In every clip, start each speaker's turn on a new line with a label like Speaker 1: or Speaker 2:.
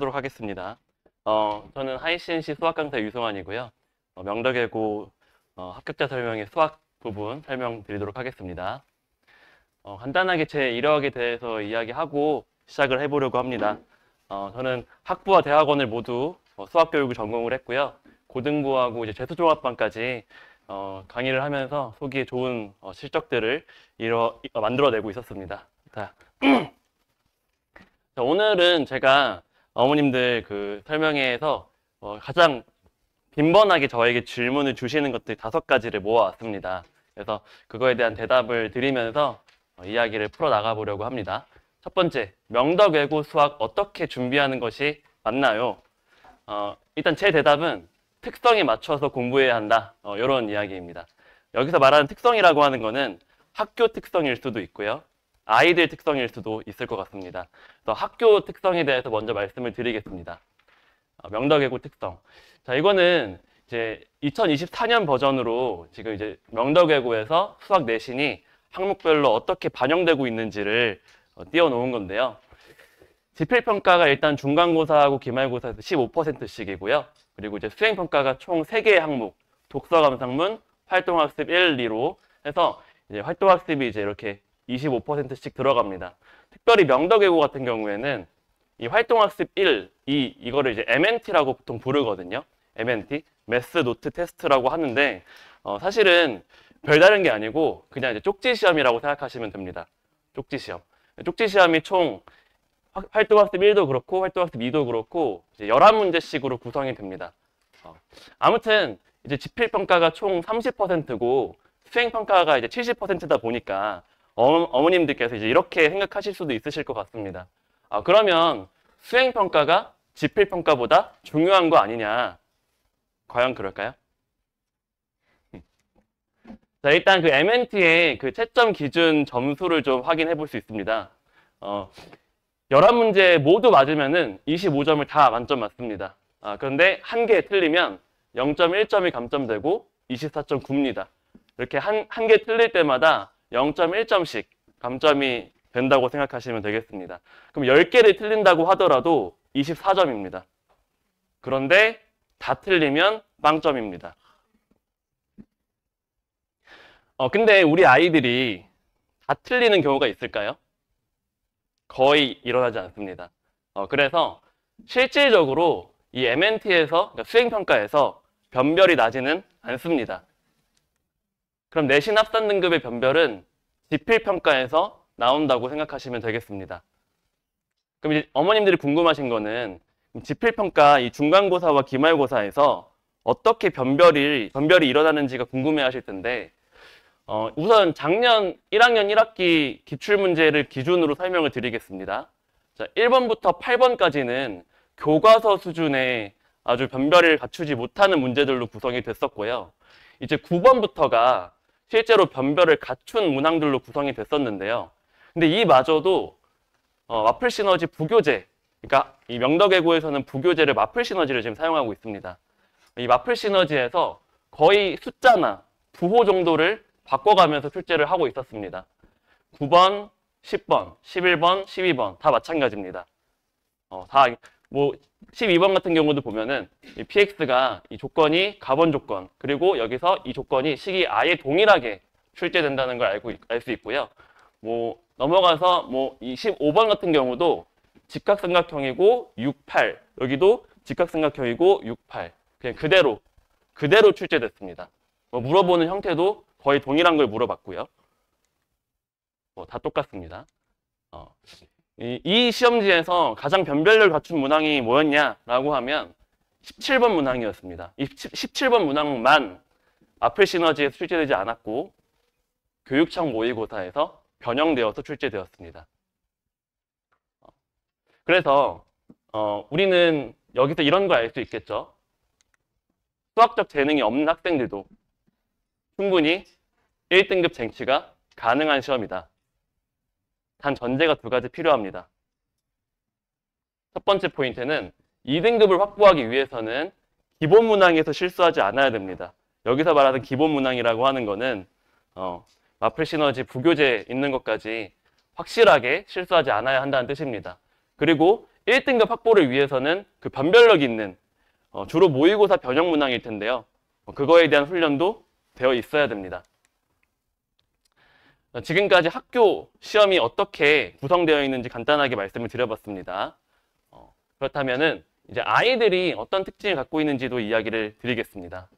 Speaker 1: 하도록 하겠습니다. 저는 하이CNC 수학 강사 유승환이고요. 명덕예고 합격자 설명의 수학 부분 설명드리도록 하겠습니다. 간단하게 제 이력에 대해서 이야기하고 시작을 해보려고 합니다. 저는 학부와 대학원을 모두 수학 교육을 전공을 했고요. 고등부하고 이제 재수종합반까지 강의를 하면서 속이 좋은 실적들을 만들어내고 있었습니다. 자, 오늘은 제가 어머님들 그 설명회에서 가장 빈번하게 저에게 질문을 주시는 것들 5가지를 모아왔습니다. 그래서 그거에 대한 대답을 드리면서 이야기를 풀어나가 보려고 합니다. 첫 번째, 명덕외고 수학 어떻게 준비하는 것이 맞나요? 일단 제 대답은 특성에 맞춰서 공부해야 한다. 이런 이야기입니다. 여기서 말하는 특성이라고 하는 거는 학교 특성일 수도 있고요. 아이들 특성일 수도 있을 것 같습니다. 그래서 학교 특성에 대해서 먼저 말씀을 드리겠습니다. 명덕외고 특성. 자, 이거는 이제 2024년 버전으로 지금 이제 명덕외고에서 수학 내신이 항목별로 어떻게 반영되고 있는지를 띄워놓은 건데요. 지필평가가 일단 중간고사하고 기말고사에서 15%씩이고요. 그리고 이제 수행평가가 총 3개의 항목, 독서감상문, 활동학습 1, 2로 해서 이제 활동학습이 이제 이렇게 25%씩 들어갑니다. 특별히 명덕외고 같은 경우에는 이 활동학습 1, 2 이거를 이제 MNT라고 보통 부르거든요. MNT, 매스 노트 테스트라고 하는데 사실은 별다른 게 아니고 그냥 이제 쪽지 시험이라고 생각하시면 됩니다. 쪽지 시험. 쪽지 시험이 총 활동학습 1도 그렇고 활동학습 2도 그렇고 이제 11문제씩으로 구성이 됩니다. 아무튼 이제 지필평가가 총 30%고 수행평가가 이제 70%다 보니까 어머님들께서 이제 이렇게 생각하실 수도 있으실 것 같습니다. 그러면 수행평가가 지필평가보다 중요한 거 아니냐? 과연 그럴까요? 자, 일단 그 MNT의 그 채점 기준 점수를 좀 확인해 볼 수 있습니다. 11문제 모두 맞으면은 25점을 다 만점 맞습니다. 그런데 한 개 틀리면 0.1점이 감점되고 24.9입니다. 이렇게 한 개 틀릴 때마다 0.1점씩 감점이 된다고 생각하시면 되겠습니다. 그럼 10개를 틀린다고 하더라도 24점입니다. 그런데 다 틀리면 빵점입니다. 근데 우리 아이들이 다 틀리는 경우가 있을까요? 거의 일어나지 않습니다. 그래서 실질적으로 이 MNT에서, 그러니까 수행평가에서 변별이 나지는 않습니다. 그럼 내신 합산 등급의 변별은 지필평가에서 나온다고 생각하시면 되겠습니다. 그럼 이제 어머님들이 궁금하신 거는 지필평가 이 중간고사와 기말고사에서 어떻게 변별이 일어나는지가 궁금해 하실 텐데 우선 작년 1학년 1학기 기출문제를 기준으로 설명을 드리겠습니다. 자, 1번부터 8번까지는 교과서 수준의 아주 변별을 갖추지 못하는 문제들로 구성이 됐었고요. 이제 9번부터가 실제로 변별을 갖춘 문항들로 구성이 됐었는데요. 근데 이마저도 마플 시너지 부교재, 그러니까 이 명덕외고에서는 부교재를 마플 시너지를 지금 사용하고 있습니다. 이 마플 시너지에서 거의 숫자나 부호 정도를 바꿔가면서 출제를 하고 있었습니다. 9번, 10번, 11번, 12번 다 마찬가지입니다. 다 뭐 12번 같은 경우도 보면은 이 PX가 이 조건이 가번 조건, 그리고 여기서 이 조건이 식이 아예 동일하게 출제된다는 걸 알 수 있고요. 뭐 넘어가서 뭐 이 15번 같은 경우도 직각삼각형이고 6, 8, 여기도 직각삼각형이고 6, 8 그냥 그대로 출제됐습니다. 물어보는 형태도 거의 동일한 걸 물어봤고요. 다 똑같습니다. 이 시험지에서 가장 변별력을 갖춘 문항이 뭐였냐라고 하면 17번 문항이었습니다. 이 17번 문항만 마플 시너지에서 출제되지 않았고 교육청 모의고사에서 변형되어서 출제되었습니다. 그래서 우리는 여기서 이런 걸 알 수 있겠죠. 수학적 재능이 없는 학생들도 충분히 1등급 쟁취가 가능한 시험이다. 단 전제가 2가지 필요합니다. 첫 번째 포인트는 2등급을 확보하기 위해서는 기본 문항에서 실수하지 않아야 됩니다. 여기서 말하는 기본 문항이라고 하는 거는 마플 시너지 부교재 있는 것까지 확실하게 실수하지 않아야 한다는 뜻입니다. 그리고 1등급 확보를 위해서는 그 변별력 있는 주로 모의고사 변형 문항일 텐데요. 그거에 대한 훈련도 되어 있어야 됩니다. 지금까지 학교 시험이 어떻게 구성되어 있는지 간단하게 말씀을 드려봤습니다. 그렇다면은 이제 아이들이 어떤 특징을 갖고 있는지도 이야기를 드리겠습니다.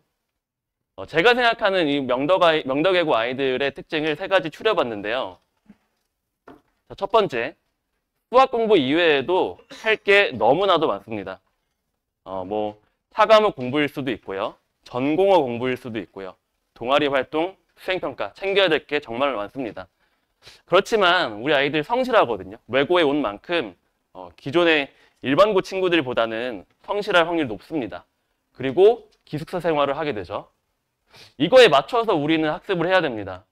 Speaker 1: 제가 생각하는 이 명덕외고 아이들의 특징을 세 가지 추려봤는데요. 자, 첫 번째, 수학 공부 이외에도 할 게 너무나도 많습니다. 뭐 타과목 공부일 수도 있고요. 전공어 공부일 수도 있고요. 동아리 활동, 수행평가 챙겨야 될 게 정말 많습니다. 그렇지만 우리 아이들 성실하거든요. 외고에 온 만큼 기존의 일반고 친구들보다는 성실할 확률이 높습니다. 그리고 기숙사 생활을 하게 되죠. 이거에 맞춰서 우리는 학습을 해야 됩니다.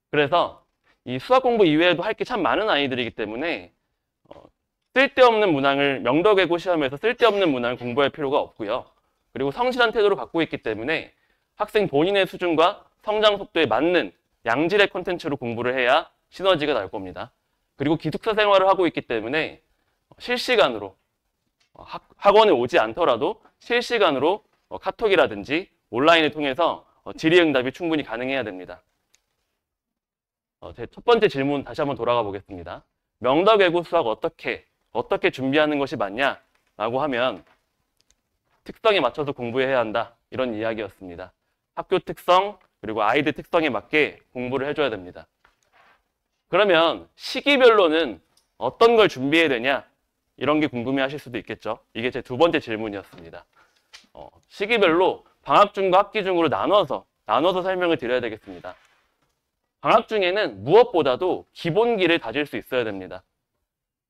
Speaker 1: 그래서 이 수학 공부 이외에도 할 게 참 많은 아이들이기 때문에 쓸데없는 문항을 명덕외고 시험에서 쓸데없는 문항을 공부할 필요가 없고요. 그리고 성실한 태도를 갖고 있기 때문에 학생 본인의 수준과 성장 속도에 맞는 양질의 콘텐츠로 공부를 해야 시너지가 날 겁니다. 그리고 기숙사 생활을 하고 있기 때문에 실시간으로 학원에 오지 않더라도 실시간으로 카톡이라든지 온라인을 통해서 질의응답이 충분히 가능해야 됩니다. 제 첫 번째 질문 다시 한번 돌아가 보겠습니다. 명덕외고 수학 어떻게 준비하는 것이 맞냐라고 하면 특성에 맞춰서 공부해야 한다. 이런 이야기였습니다. 학교 특성 그리고 아이들 특성에 맞게 공부를 해줘야 됩니다. 그러면 시기별로는 어떤 걸 준비해야 되냐? 이런 게 궁금해 하실 수도 있겠죠. 이게 제 두 번째 질문이었습니다. 시기별로 방학 중과 학기 중으로 나눠서 설명을 드려야 되겠습니다. 방학 중에는 무엇보다도 기본기를 다질 수 있어야 됩니다.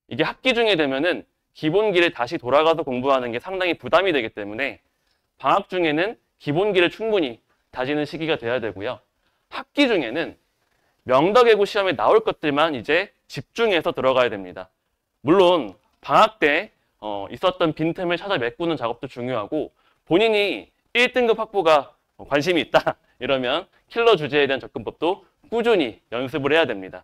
Speaker 1: 이게 학기 중에 되면은 기본기를 다시 돌아가서 공부하는 게 상당히 부담이 되기 때문에 방학 중에는 기본기를 충분히 다지는 시기가 돼야 되고요. 학기 중에는 명덕외고 시험에 나올 것들만 이제 집중해서 들어가야 됩니다. 물론 방학 때 있었던 빈틈을 찾아 메꾸는 작업도 중요하고 본인이 1등급 확보가 관심이 있다 이러면 킬러 주제에 대한 접근법도 꾸준히 연습을 해야 됩니다.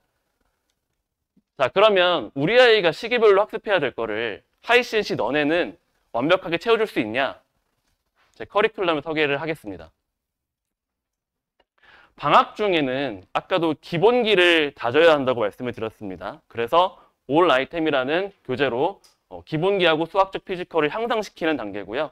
Speaker 1: 자, 그러면 우리 아이가 시기별로 학습해야 될 거를 하이CNC 너네는 완벽하게 채워줄 수 있냐? 제 커리큘럼을 소개를 하겠습니다. 방학 중에는 아까도 기본기를 다져야 한다고 말씀을 드렸습니다. 그래서 올 아이템이라는 교재로 기본기하고 수학적 피지컬을 향상시키는 단계고요.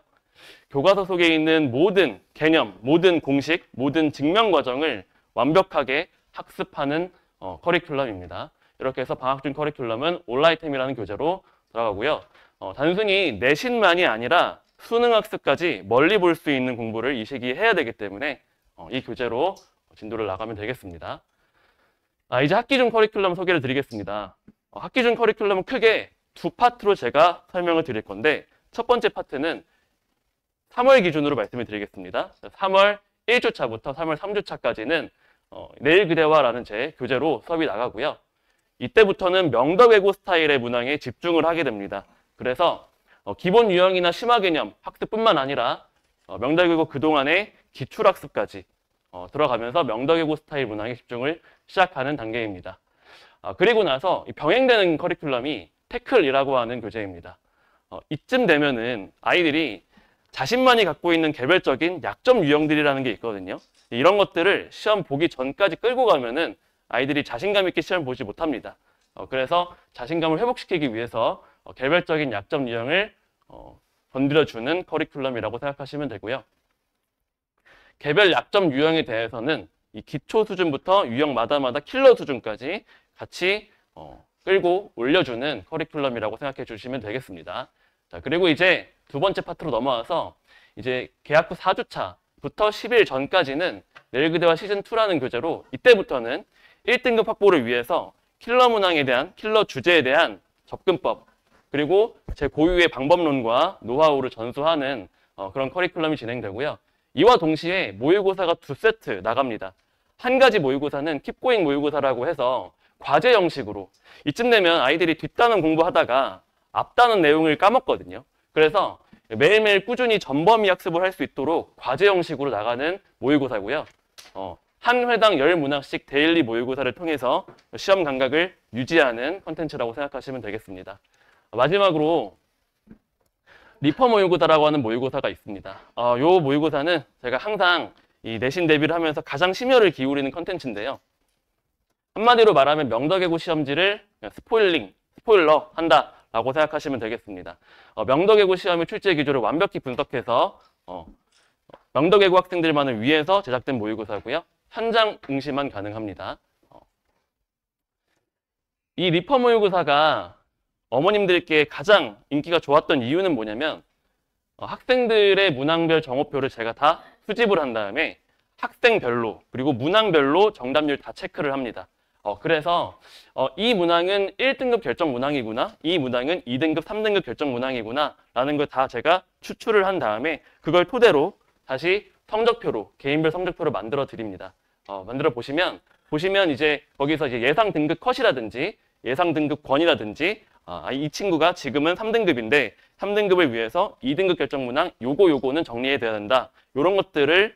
Speaker 1: 교과서 속에 있는 모든 개념, 모든 공식, 모든 증명 과정을 완벽하게 학습하는 커리큘럼입니다. 이렇게 해서 방학 중 커리큘럼은 올 아이템이라는 교재로 들어가고요. 단순히 내신만이 아니라 수능 학습까지 멀리 볼 수 있는 공부를 이 시기에 해야 되기 때문에 이 교재로 진도를 나가면 되겠습니다. 이제 학기 중 커리큘럼 소개를 드리겠습니다. 학기 중 커리큘럼은 크게 두 파트로 제가 설명을 드릴 건데 첫 번째 파트는 3월 기준으로 말씀을 드리겠습니다. 3월 1주차부터 3월 3주차까지는 내일 그대와라는 제 교재로 수업이 나가고요. 이때부터는 명덕외고 스타일의 문항에 집중을 하게 됩니다. 그래서 기본 유형이나 심화 개념 학습뿐만 아니라 명덕외고 그동안의 기출학습까지 들어가면서 명덕외고 스타일 문항에 집중을 시작하는 단계입니다. 그리고 나서 병행되는 커리큘럼이 태클이라고 하는 교재입니다. 이쯤 되면은 아이들이 자신만이 갖고 있는 개별적인 약점 유형들이라는 게 있거든요. 이런 것들을 시험 보기 전까지 끌고 가면은 아이들이 자신감 있게 시험 보지 못합니다. 그래서 자신감을 회복시키기 위해서 개별적인 약점 유형을 건드려주는 커리큘럼이라고 생각하시면 되고요. 개별 약점 유형에 대해서는 이 기초 수준부터 유형마다 킬러 수준까지 같이 끌고 올려주는 커리큘럼이라고 생각해 주시면 되겠습니다. 자, 그리고 이제 두 번째 파트로 넘어와서 이제 개학 후 4주차부터 10일 전까지는 내일 그대와 시즌2라는 교재로 이때부터는 1등급 확보를 위해서 킬러 문항에 대한, 킬러 주제에 대한 접근법 그리고 제 고유의 방법론과 노하우를 전수하는 그런 커리큘럼이 진행되고요. 이와 동시에 모의고사가 2세트 나갑니다. 한 가지 모의고사는 킵고잉 모의고사라고 해서 과제 형식으로 이쯤 되면 아이들이 뒷단원 공부하다가 앞단원 내용을 까먹거든요. 그래서 매일매일 꾸준히 전범위 학습을 할 수 있도록 과제 형식으로 나가는 모의고사고요. 한 회당 10문항씩 데일리 모의고사를 통해서 시험 감각을 유지하는 컨텐츠라고 생각하시면 되겠습니다. 마지막으로 리퍼 모의고사라고 하는 모의고사가 있습니다. 요 모의고사는 제가 항상 이 내신 대비를 하면서 가장 심혈을 기울이는 컨텐츠인데요. 한마디로 말하면 명덕외고 시험지를 그냥 스포일러 한다라고 생각하시면 되겠습니다. 명덕외고 시험의 출제 기조를 완벽히 분석해서 명덕외고 학생들만을 위해서 제작된 모의고사고요. 현장 응시만 가능합니다. 이 리퍼 모의고사가 어머님들께 가장 인기가 좋았던 이유는 뭐냐면 학생들의 문항별 정오표를 제가 다 수집을 한 다음에 학생별로 그리고 문항별로 정답률 다 체크를 합니다. 그래서 이 문항은 1등급 결정 문항이구나, 이 문항은 2등급, 3등급 결정 문항이구나 라는 걸 다 제가 추출을 한 다음에 그걸 토대로 다시 성적표로, 개인별 성적표로 만들어 드립니다. 만들어 보시면 이제 거기서 이제 예상 등급 컷이라든지 예상 등급 권이라든지 이 친구가 지금은 3등급인데 3등급을 위해서 2등급 결정 문항 요거는 정리해야 된다. 이런 것들을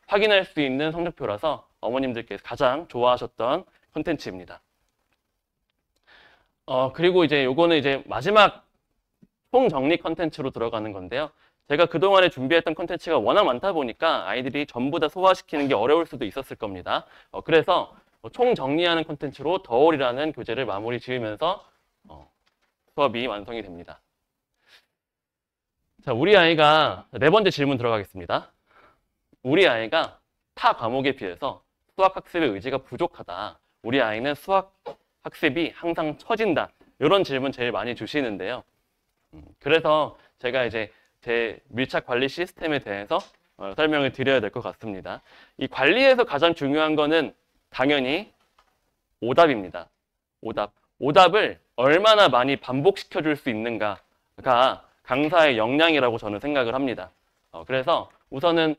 Speaker 1: 확인할 수 있는 성적표라서 어머님들께서 가장 좋아하셨던 콘텐츠입니다. 그리고 이제 요거는 이제 마지막 총정리 콘텐츠로 들어가는 건데요. 제가 그동안에 준비했던 콘텐츠가 워낙 많다 보니까 아이들이 전부 다 소화시키는 게 어려울 수도 있었을 겁니다. 그래서 총정리하는 콘텐츠로 더올이라는 교재를 마무리 지으면서 수업이 완성이 됩니다. 자, 우리 아이가 네 번째 질문 들어가겠습니다. 우리 아이가 타 과목에 비해서 수학 학습의 의지가 부족하다. 우리 아이는 수학 학습이 항상 처진다. 이런 질문 제일 많이 주시는데요. 그래서 제가 이제 제 밀착 관리 시스템에 대해서 설명을 드려야 될 것 같습니다. 이 관리에서 가장 중요한 거는 당연히 오답입니다. 오답을 얼마나 많이 반복시켜 줄 수 있는가가 강사의 역량이라고 저는 생각을 합니다. 그래서 우선은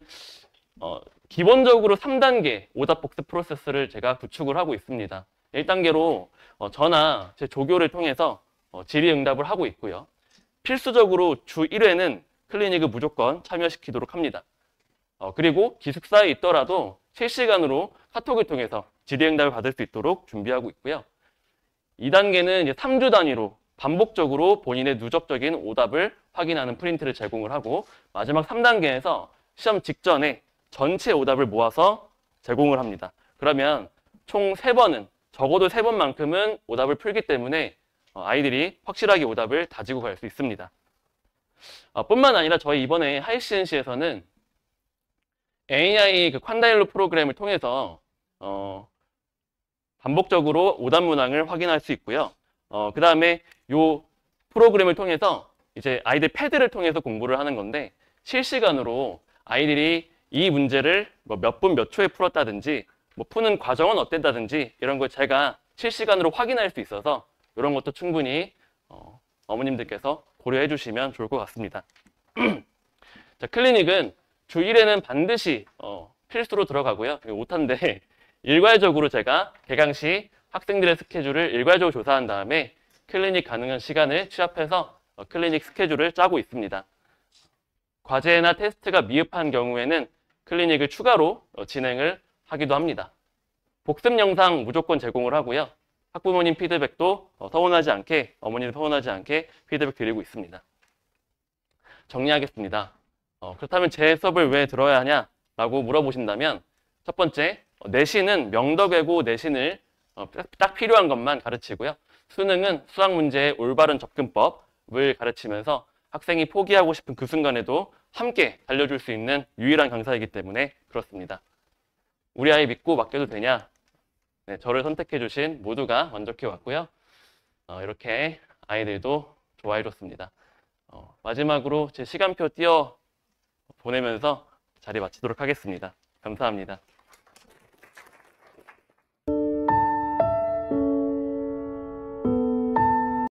Speaker 1: 기본적으로 3단계 오답 복습 프로세스를 제가 구축을 하고 있습니다. 1단계로 저나 제 조교를 통해서 질의응답을 하고 있고요. 필수적으로 주 1회는 클리닉을 무조건 참여시키도록 합니다. 그리고 기숙사에 있더라도 실시간으로 카톡을 통해서 질의응답을 받을 수 있도록 준비하고 있고요. 2단계는 이제 3주 단위로 반복적으로 본인의 누적적인 오답을 확인하는 프린트를 제공을 하고 마지막 3단계에서 시험 직전에 전체 오답을 모아서 제공을 합니다. 그러면 총 3번은 적어도 3번만큼은 오답을 풀기 때문에 아이들이 확실하게 오답을 다지고 갈 수 있습니다. 뿐만 아니라 저희 이번에 하이CNC에서는 AI 그 콴다일로 프로그램을 통해서 반복적으로 오답 문항을 확인할 수 있고요. 그 다음에 이 프로그램을 통해서 이제 아이들 패드를 통해서 공부를 하는 건데 실시간으로 아이들이 이 문제를 뭐 몇 분 몇 초에 풀었다든지 뭐 푸는 과정은 어땠다든지 이런 걸 제가 실시간으로 확인할 수 있어서 이런 것도 충분히 어머님들께서 고려해 주시면 좋을 것 같습니다. 자, 클리닉은 주 1회는 반드시 필수로 들어가고요. 5탄인데 일괄적으로 제가 개강 시 학생들의 스케줄을 일괄적으로 조사한 다음에 클리닉 가능한 시간을 취합해서 클리닉 스케줄을 짜고 있습니다. 과제나 테스트가 미흡한 경우에는 클리닉을 추가로 진행을 하기도 합니다. 복습 영상 무조건 제공을 하고요. 학부모님 피드백도 서운하지 않게, 어머니들 서운하지 않게 피드백 드리고 있습니다. 정리하겠습니다. 그렇다면 제 수업을 왜 들어야 하냐라고 물어보신다면 첫 번째, 내신은 명덕외고 내신을 딱 필요한 것만 가르치고요. 수능은 수학 문제의 올바른 접근법을 가르치면서 학생이 포기하고 싶은 그 순간에도 함께 달려줄 수 있는 유일한 강사이기 때문에 그렇습니다. 우리 아이 믿고 맡겨도 되냐? 네, 저를 선택해 주신 모두가 만족해 왔고요. 이렇게 아이들도 좋아해 줬습니다. 마지막으로 제 시간표 띄워 보내면서 자리 마치도록 하겠습니다. 감사합니다.